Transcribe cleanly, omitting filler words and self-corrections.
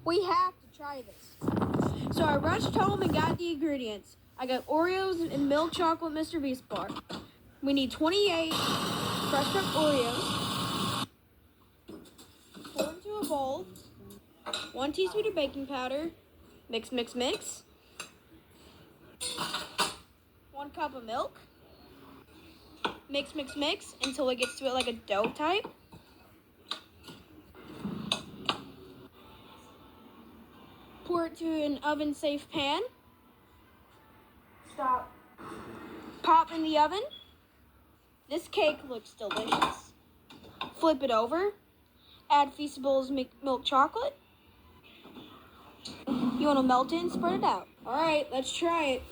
We have to try this. So I rushed home and got the ingredients. I got Oreos and milk chocolate Mr. Beast bar. We need 28 fresh cut Oreos. Pour into a bowl. 1 teaspoon of baking powder. Mix, mix, mix. 1 cup of milk. Mix, mix, mix until it gets to it like a dough type. Pour it to an oven-safe pan. Stop. Pop in the oven. This cake looks delicious. Flip it over. Add Feastable's milk chocolate. You want to melt it and spread it out. All right, let's try it.